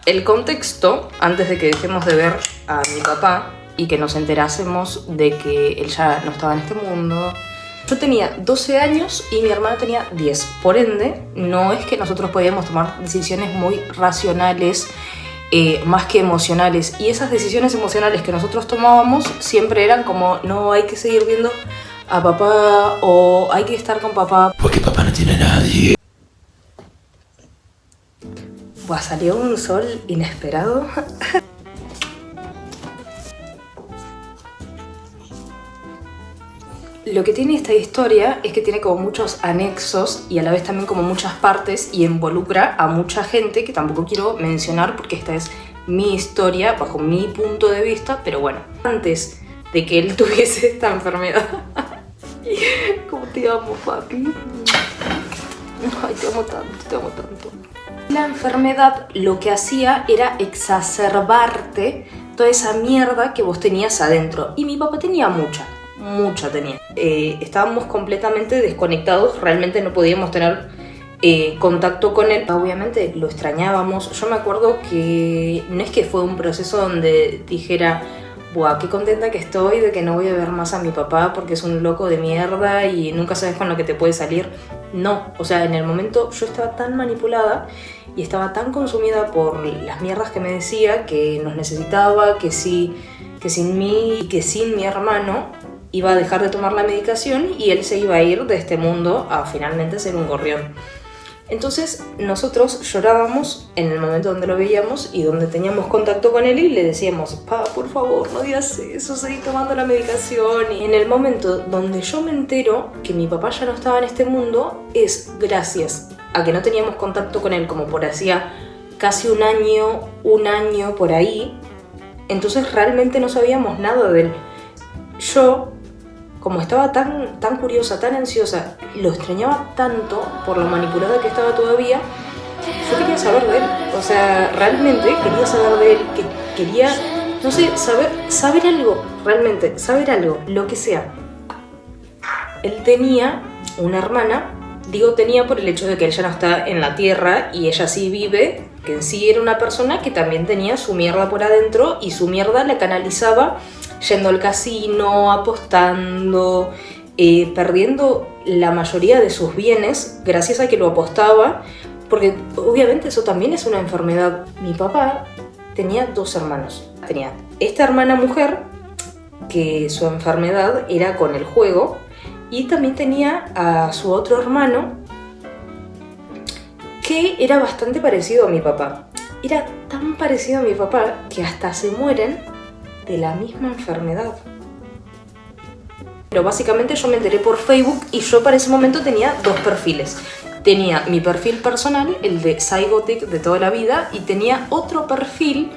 El contexto, antes de que dejemos de ver a mi papá y que nos enterásemos de que él ya no estaba en este mundo. Yo tenía 12 años y mi hermana tenía 10. Por ende, no es que nosotros podíamos tomar decisiones muy racionales, más que emocionales. Y esas decisiones emocionales que nosotros tomábamos siempre eran como, no, hay que seguir viendo a papá o hay que estar con papá. Porque papá no tiene a nadie. Buah, salió un sol inesperado. Lo que tiene esta historia es que tiene como muchos anexos y a la vez también como muchas partes y involucra a mucha gente que tampoco quiero mencionar porque esta es mi historia bajo mi punto de vista, pero bueno, antes de que él tuviese esta enfermedad. ¿Cómo te amo, papi? Ay, te amo tanto, te amo tanto. La enfermedad lo que hacía era exacerbarte toda esa mierda que vos tenías adentro. Y mi papá tenía mucha tenía. Estábamos completamente desconectados, realmente no podíamos tener contacto con él. Obviamente lo extrañábamos. Yo me acuerdo que no es que fue un proceso donde dijera, buah, qué contenta que estoy de que no voy a ver más a mi papá porque es un loco de mierda y nunca sabes con lo que te puede salir. No, o sea, en el momento yo estaba tan manipulada y estaba tan consumida por las mierdas que me decía, que nos necesitaba, que sin mí y que sin mi hermano iba a dejar de tomar la medicación y él se iba a ir de este mundo a finalmente ser un gorrión. Entonces nosotros llorábamos en el momento donde lo veíamos y donde teníamos contacto con él y le decíamos, pa, por favor, no digas eso, seguí tomando la medicación. Y en el momento donde yo me entero que mi papá ya no estaba en este mundo es gracias a que no teníamos contacto con él como por hacía casi un año por ahí. Entonces realmente no sabíamos nada de él. Yo, como estaba tan curiosa, tan ansiosa, lo extrañaba tanto por lo manipulada que estaba todavía, yo quería saber de él. O sea, realmente quería saber de él, que quería, no sé, saber algo, realmente, saber algo, lo que sea. Él tenía una hermana, digo tenía por el hecho de que él ya no está en la tierra y ella sí vive, que en sí era una persona que también tenía su mierda por adentro y su mierda la canalizaba yendo al casino, apostando, perdiendo la mayoría de sus bienes gracias a que lo apostaba, porque obviamente eso también es una enfermedad. Mi papá tenía 2 hermanos. Tenía esta hermana mujer, que su enfermedad era con el juego, y también tenía a su otro hermano, que era bastante parecido a mi papá. Era tan parecido a mi papá que hasta se mueren de la misma enfermedad. Pero básicamente yo me enteré por Facebook y yo para ese momento tenía 2 perfiles. Tenía mi perfil personal, el de Psygothic de toda la vida, y tenía otro perfil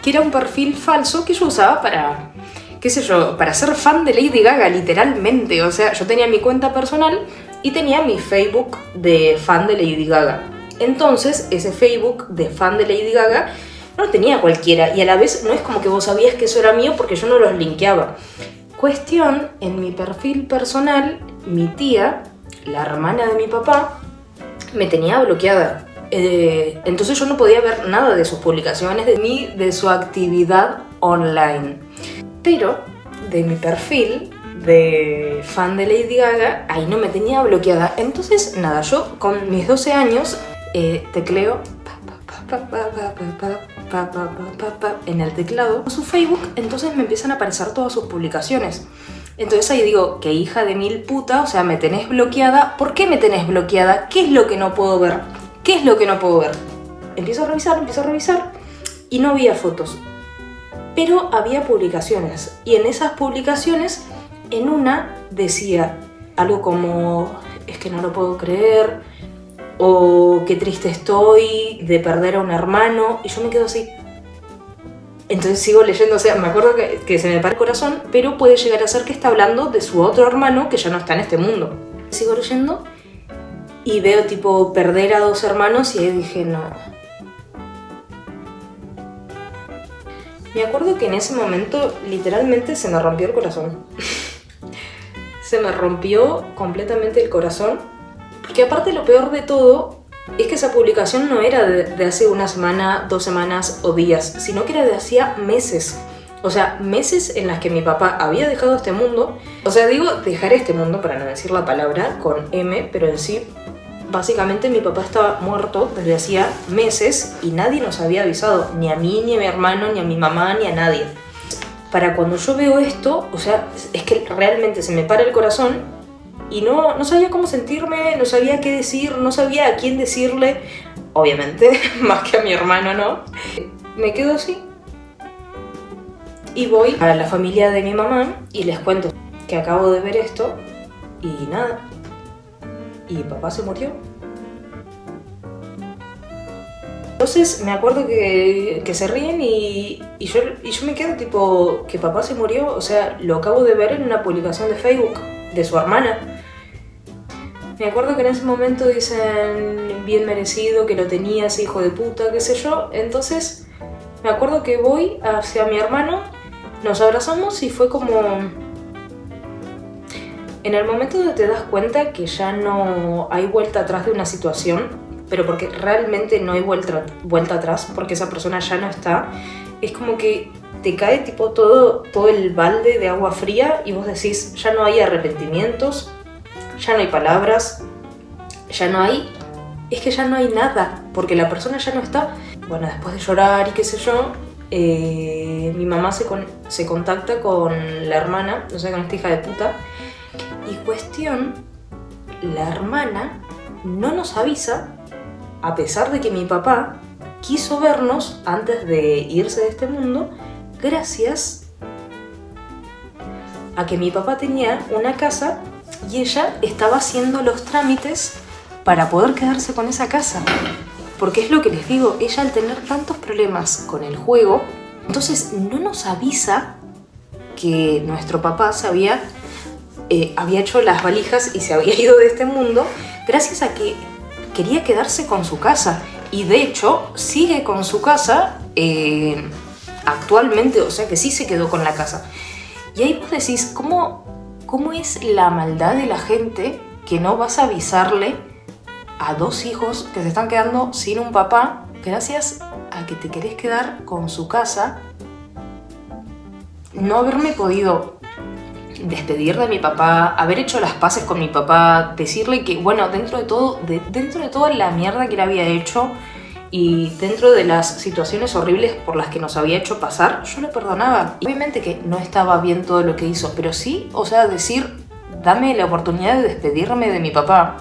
que era un perfil falso que yo usaba para, qué sé yo, para ser fan de Lady Gaga, literalmente. O sea, yo tenía mi cuenta personal y tenía mi Facebook de fan de Lady Gaga. Entonces, ese Facebook de fan de Lady Gaga no lo tenía cualquiera y a la vez no es como que vos sabías que eso era mío porque yo no los linkeaba. Cuestión, en mi perfil personal, mi tía, la hermana de mi papá, me tenía bloqueada. Entonces yo no podía ver nada de sus publicaciones ni de su actividad online. Pero de mi perfil de fan de Lady Gaga, ahí no me tenía bloqueada. Entonces nada, yo con mis 12 años tecleo en el teclado su Facebook, entonces me empiezan a aparecer todas sus publicaciones. Entonces ahí digo, qué hija de mil puta, o sea, me tenés bloqueada. ¿Por qué me tenés bloqueada? ¿Qué es lo que no puedo ver? ¿Qué es lo que no puedo ver? Empiezo a revisar y no había fotos, pero había publicaciones, y en esas publicaciones, en una decía algo como, es que no lo puedo creer, o qué triste estoy de perder a un hermano, y yo me quedo así. Entonces sigo leyendo, o sea, me acuerdo que se me para el corazón, pero puede llegar a ser que está hablando de su otro hermano que ya no está en este mundo. Sigo leyendo y veo tipo perder a 2 hermanos y ahí dije, no. Me acuerdo que en ese momento literalmente se me rompió el corazón. Se me rompió completamente el corazón. Porque aparte lo peor de todo es que esa publicación no era de hace una semana, 2 semanas o días, sino que era de hacía meses. O sea, meses en las que mi papá había dejado este mundo. O sea, digo dejar este mundo para no decir la palabra con M, pero en sí, básicamente mi papá estaba muerto desde hacía meses y nadie nos había avisado, ni a mí, ni a mi hermano, ni a mi mamá, ni a nadie. Para cuando yo veo esto, o sea, es que realmente se me para el corazón y no sabía cómo sentirme, no sabía qué decir, no sabía a quién decirle, obviamente, más que a mi hermano, ¿no? Me quedo así. Y voy a la familia de mi mamá y les cuento que acabo de ver esto y nada. Y papá se murió. Entonces me acuerdo que se ríen y yo me quedo tipo, que papá se murió, o sea, lo acabo de ver en una publicación de Facebook de su hermana. Me acuerdo que en ese momento dicen, bien merecido, que lo tenías, hijo de puta, qué sé yo. Entonces me acuerdo que voy hacia mi hermano, nos abrazamos y fue como... En el momento donde te das cuenta que ya no hay vuelta atrás de una situación, pero porque realmente no hay vuelta atrás, porque esa persona ya no está, es como que te cae tipo todo el balde de agua fría y vos decís, ya no hay arrepentimientos, ya no hay palabras, ya no hay... Es que ya no hay nada, porque la persona ya no está. Bueno, después de llorar y qué sé yo, mi mamá se contacta con la hermana, o sea, con esta hija de puta, y cuestión, la hermana no nos avisa, a pesar de que mi papá quiso vernos antes de irse de este mundo, gracias a que mi papá tenía una casa y ella estaba haciendo los trámites para poder quedarse con esa casa. Porque es lo que les digo, ella al tener tantos problemas con el juego, entonces no nos avisa que nuestro papá había hecho las valijas y se había ido de este mundo gracias a que quería quedarse con su casa. Y de hecho sigue con su casa actualmente, o sea que sí se quedó con la casa. Y ahí vos decís, ¿cómo es la maldad de la gente que no vas a avisarle a 2 hijos que se están quedando sin un papá gracias a que te querés quedar con su casa? No haberme podido despedir de mi papá, haber hecho las paces con mi papá, decirle que, bueno, dentro de toda la mierda que él había hecho y dentro de las situaciones horribles por las que nos había hecho pasar, yo lo perdonaba. Y obviamente que no estaba bien todo lo que hizo, pero sí, o sea, decir, dame la oportunidad de despedirme de mi papá.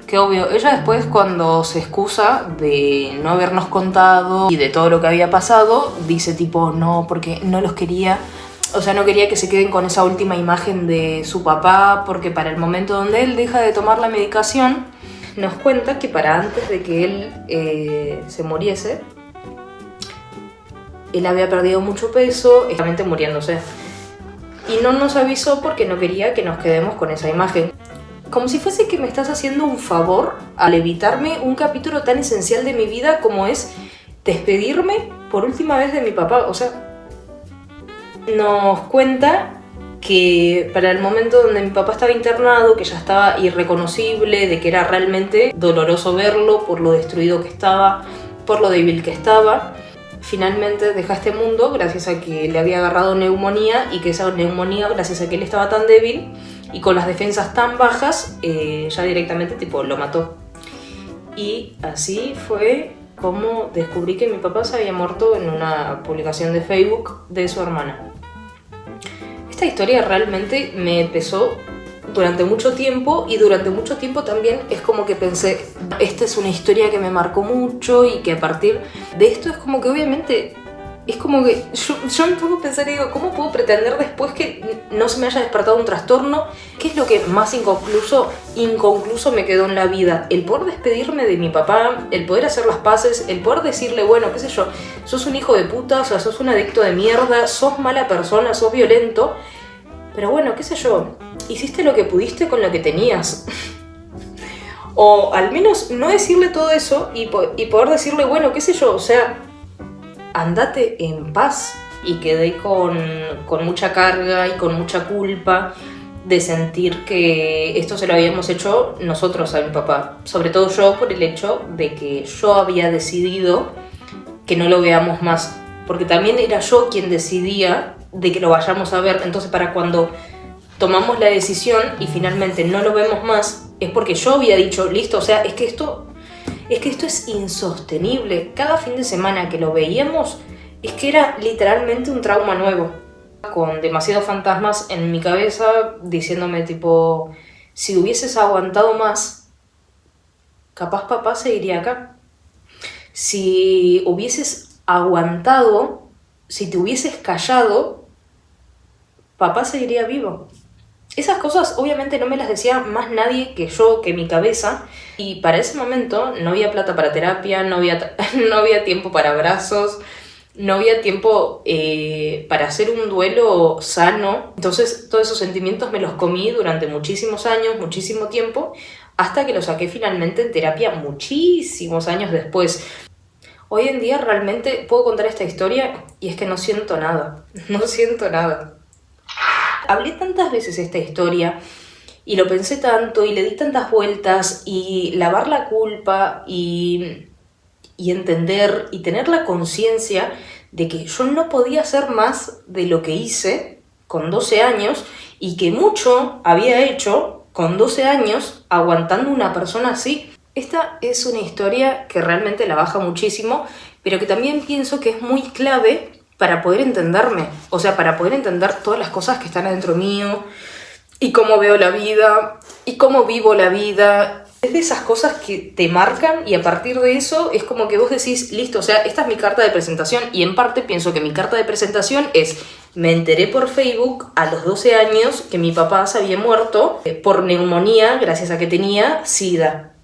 Que obvio, ella después cuando se excusa de no habernos contado y de todo lo que había pasado, dice tipo, no, porque no los quería, o sea, no quería que se queden con esa última imagen de su papá, porque para el momento donde él deja de tomar la medicación, nos cuenta que para antes de que él se muriese, él había perdido mucho peso, exactamente muriéndose. Y no nos avisó porque no quería que nos quedemos con esa imagen. Como si fuese que me estás haciendo un favor al evitarme un capítulo tan esencial de mi vida como es despedirme por última vez de mi papá. O sea, nos cuenta que para el momento donde mi papá estaba internado, que ya estaba irreconocible, de que era realmente doloroso verlo por lo destruido que estaba, por lo débil que estaba, finalmente deja este mundo gracias a que le había agarrado neumonía y que esa neumonía, gracias a que él estaba tan débil y con las defensas tan bajas, ya directamente tipo lo mató. Y así fue como descubrí que mi papá se había muerto en una publicación de Facebook de su hermana. Esta historia realmente me pesó durante mucho tiempo y durante mucho tiempo también es como que pensé, esta es una historia que me marcó mucho y que a partir de esto es como que obviamente es como que yo me pongo a pensar y digo, ¿cómo puedo pretender después que no se me haya despertado un trastorno? ¿Qué es lo que más inconcluso me quedó en la vida? El poder despedirme de mi papá, el poder hacer las paces, el poder decirle, bueno, qué sé yo, sos un hijo de puta, o sea, sos un adicto de mierda, sos mala persona, sos violento, pero bueno, qué sé yo, hiciste lo que pudiste con lo que tenías. O al menos no decirle todo eso y poder decirle, bueno, qué sé yo, o sea, andate en paz. Y quedé con mucha carga y con mucha culpa de sentir que esto se lo habíamos hecho nosotros a mi papá. Sobre todo yo, por el hecho de que yo había decidido que no lo veamos más. Porque también era yo quien decidía de que lo vayamos a ver. Entonces, para cuando tomamos la decisión y finalmente no lo vemos más, es porque yo había dicho, listo, o sea, es que esto es insostenible. Cada fin de semana que lo veíamos, es que era literalmente un trauma nuevo. Con demasiados fantasmas en mi cabeza, diciéndome tipo, si hubieses aguantado más, capaz papá seguiría acá. Si hubieses aguantado, si te hubieses callado, papá seguiría vivo. Esas cosas obviamente no me las decía más nadie que yo, que mi cabeza. Y para ese momento no había plata para terapia, no había tiempo para abrazos, no había tiempo para hacer un duelo sano. Entonces todos esos sentimientos me los comí durante muchísimos años, muchísimo tiempo, hasta que los saqué finalmente en terapia muchísimos años después. Hoy en día realmente puedo contar esta historia y es que no siento nada, no siento nada. Hablé tantas veces esta historia y lo pensé tanto y le di tantas vueltas y lavar la culpa y entender y tener la conciencia de que yo no podía hacer más de lo que hice con 12 años y que mucho había hecho con 12 años aguantando una persona así. Esta es una historia que realmente la baja muchísimo, pero que también pienso que es muy clave para poder entenderme, o sea, para poder entender todas las cosas que están adentro mío y cómo veo la vida y cómo vivo la vida. Es de esas cosas que te marcan y a partir de eso es como que vos decís, listo, o sea, esta es mi carta de presentación y en parte pienso que mi carta de presentación es, me enteré por Facebook a los 12 años que mi papá se había muerto por neumonía gracias a que tenía SIDA.